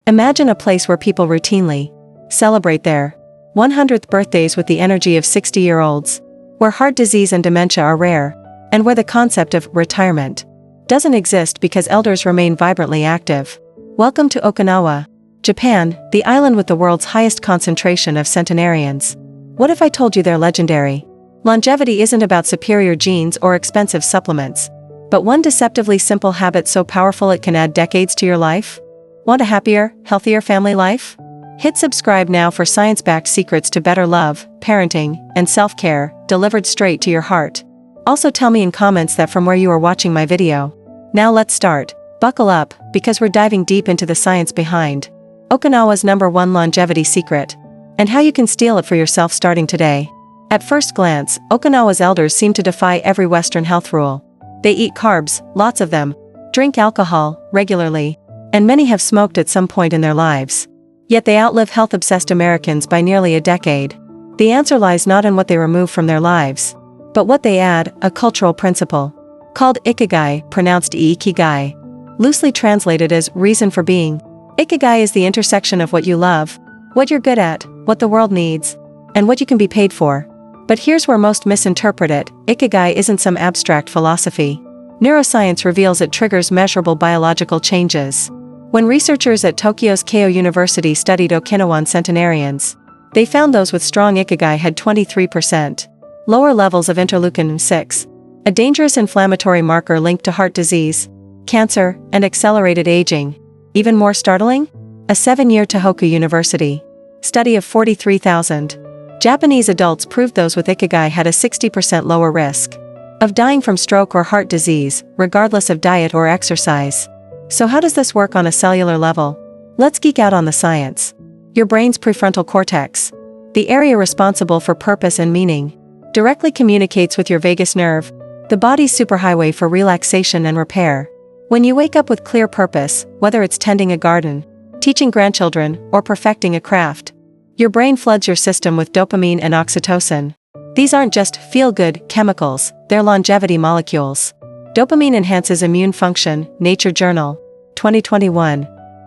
Imagine a place where people routinely celebrate their 100th birthdays with the energy of 60-year-olds, where heart disease and dementia are rare, and where the concept of retirement doesn't exist because elders remain vibrantly active. Welcome to Okinawa, Japan, the island with the world's highest concentration of centenarians. What if I told you they're legendary? Longevity isn't about superior genes or expensive supplements, but one deceptively simple habit so powerful it can add decades to your life. Want a happier, healthier family life? Hit subscribe now for science-backed secrets to better love, parenting, and self-care, delivered straight to your heart. Also tell me in comments that from where you are watching my video. Now let's start. Buckle up, because we're diving deep into the science behind Okinawa's #1 longevity secret, and how you can steal it for yourself starting today. At first glance, Okinawa's elders seem to defy every Western health rule. They eat carbs, lots of them, drink alcohol regularly, and many have smoked at some point in their lives. Yet they outlive health-obsessed Americans by nearly a decade. The answer lies not in what they remove from their lives, but what they add, a cultural principle called Ikigai, pronounced Ikigai, loosely translated as reason for being. Ikigai is the intersection of what you love, what you're good at, what the world needs, and what you can be paid for. But here's where most misinterpret it: Ikigai isn't some abstract philosophy. Neuroscience reveals it triggers measurable biological changes. When researchers at Tokyo's Keio University studied Okinawan centenarians, they found those with strong Ikigai had 23% lower levels of interleukin-6, a dangerous inflammatory marker linked to heart disease, cancer, and accelerated aging. Even more startling? A 7-year Tohoku University study of 43,000 Japanese adults proved those with Ikigai had a 60% lower risk of dying from stroke or heart disease, regardless of diet or exercise. So how does this work on a cellular level? Let's geek out on the science. Your brain's prefrontal cortex, the area responsible for purpose and meaning, directly communicates with your vagus nerve, the body's superhighway for relaxation and repair. When you wake up with clear purpose, whether it's tending a garden, teaching grandchildren, or perfecting a craft, your brain floods your system with dopamine and oxytocin. These aren't just feel-good chemicals, they're longevity molecules. Dopamine enhances immune function, Nature Journal, 2021.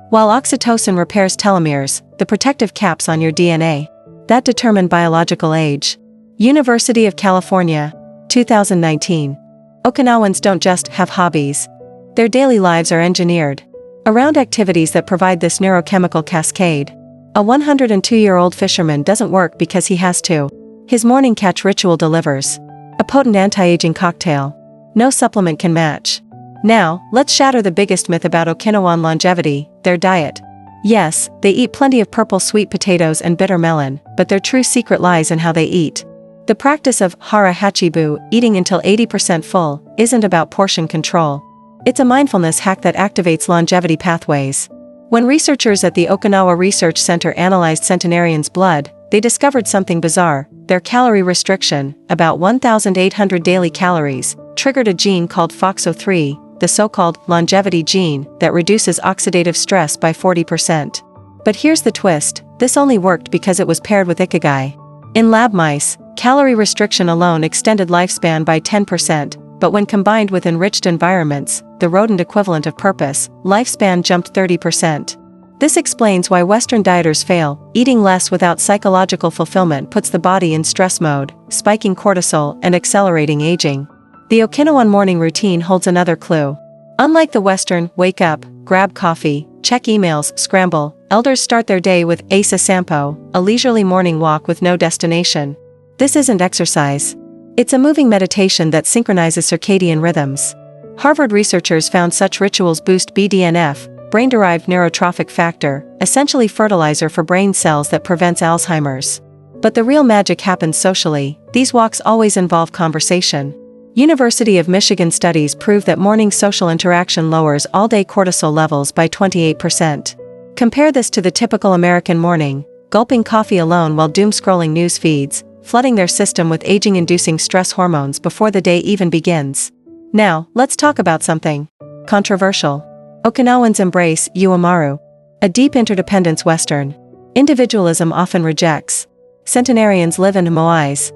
While oxytocin repairs telomeres, the protective caps on your DNA that determine biological age. University of California, 2019. Okinawans don't just have hobbies. Their daily lives are engineered around activities that provide this neurochemical cascade. A 102-year-old fisherman doesn't work because he has to. His morning catch ritual delivers a potent anti-aging cocktail no supplement can match. Now, let's shatter the biggest myth about Okinawan longevity: their diet. Yes, they eat plenty of purple sweet potatoes and bitter melon, but their true secret lies in how they eat. The practice of Hara Hachi Bu, eating until 80% full, isn't about portion control. It's a mindfulness hack that activates longevity pathways. When researchers at the Okinawa Research Center analyzed centenarians' blood, they discovered something bizarre. Their calorie restriction, about 1,800 daily calories, triggered a gene called FOXO3, the so-called longevity gene that reduces oxidative stress by 40%. But here's the twist: this only worked because it was paired with Ikigai. In lab mice, calorie restriction alone extended lifespan by 10%, but when combined with enriched environments, the rodent equivalent of purpose, lifespan jumped 30%. This explains why Western dieters fail. Eating less without psychological fulfillment puts the body in stress mode, spiking cortisol and accelerating aging. The Okinawan morning routine holds another clue. Unlike the Western, wake up, grab coffee, check emails, scramble, elders start their day with Asa Sampo, a leisurely morning walk with no destination. This isn't exercise. It's a moving meditation that synchronizes circadian rhythms. Harvard researchers found such rituals boost BDNF, brain-derived neurotrophic factor, essentially fertilizer for brain cells that prevents Alzheimer's. But the real magic happens socially. These walks always involve conversation. University of Michigan studies prove that morning social interaction lowers all-day cortisol levels by 28%. Compare this to the typical American morning, gulping coffee alone while doom-scrolling news feeds, flooding their system with aging-inducing stress hormones before the day even begins. Now, let's talk about something controversial. Okinawans embrace Uemaru, a deep interdependence Western individualism often rejects. Centenarians live in Moais,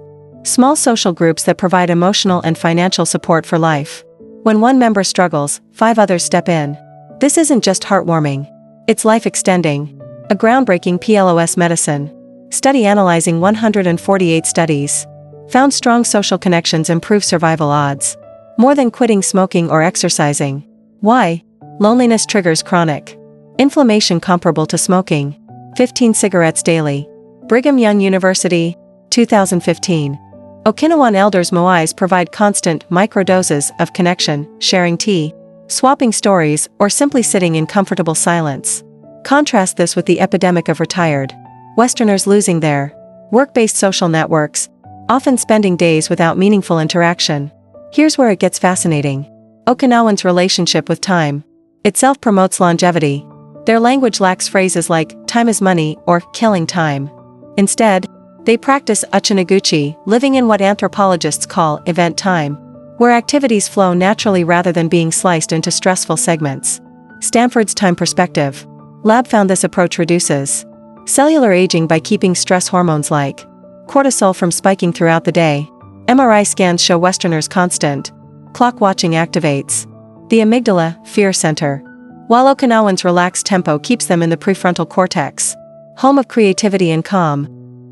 small social groups that provide emotional and financial support for life. When one member struggles, 5 others step in. This isn't just heartwarming. It's life-extending. A groundbreaking PLOS medicine. Study analyzing 148 studies. Found strong social connections improve survival odds. More than quitting smoking or exercising. Why? Loneliness triggers chronic inflammation comparable to smoking. 15 cigarettes daily. Brigham Young University, 2015. Okinawan elders Moais provide constant microdoses of connection, sharing tea, swapping stories, or simply sitting in comfortable silence. Contrast this with the epidemic of retired Westerners losing their work-based social networks, often spending days without meaningful interaction. Here's where it gets fascinating. Okinawans' relationship with time itself promotes longevity. Their language lacks phrases like, time is money, or killing time. Instead, they practice uchinaguchi, living in what anthropologists call event time, where activities flow naturally rather than being sliced into stressful segments. Stanford's time perspective lab found this approach reduces cellular aging by keeping stress hormones like cortisol from spiking throughout the day. MRI scans show Westerners' constant clock watching activates the amygdala, fear center, while Okinawans' relaxed tempo keeps them in the prefrontal cortex, home of creativity and calm.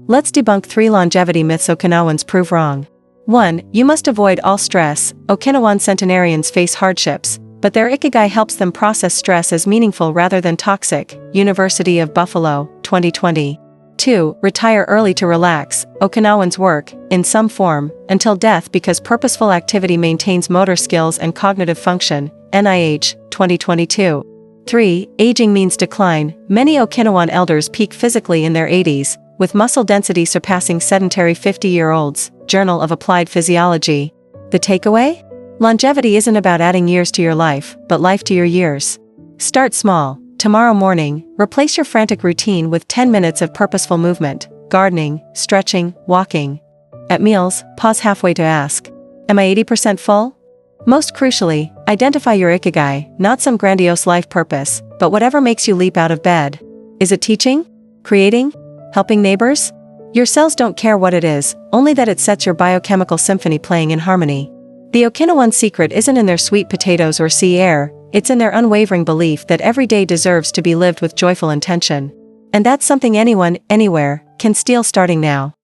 Let's debunk 3 longevity myths Okinawans prove wrong. 1. You must avoid all stress. Okinawan centenarians face hardships, but their Ikigai helps them process stress as meaningful rather than toxic. University of Buffalo, 2020. 2. Retire early to relax. Okinawans work, in some form, until death because purposeful activity maintains motor skills and cognitive function. NIH, 2022. 3. Aging means decline. Many Okinawan elders peak physically in their 80s, with muscle density surpassing sedentary 50-year-olds. Journal of Applied Physiology. The takeaway? Longevity isn't about adding years to your life, but life to your years. Start small. Tomorrow morning, replace your frantic routine with 10 minutes of purposeful movement, gardening, stretching, walking. At meals, pause halfway to ask, am I 80% full? Most crucially, identify your Ikigai, not some grandiose life purpose, but whatever makes you leap out of bed. Is it teaching? Creating? Helping neighbors? Your cells don't care what it is, only that it sets your biochemical symphony playing in harmony. The Okinawan secret isn't in their sweet potatoes or sea air, it's in their unwavering belief that every day deserves to be lived with joyful intention. And that's something anyone, anywhere, can steal starting now.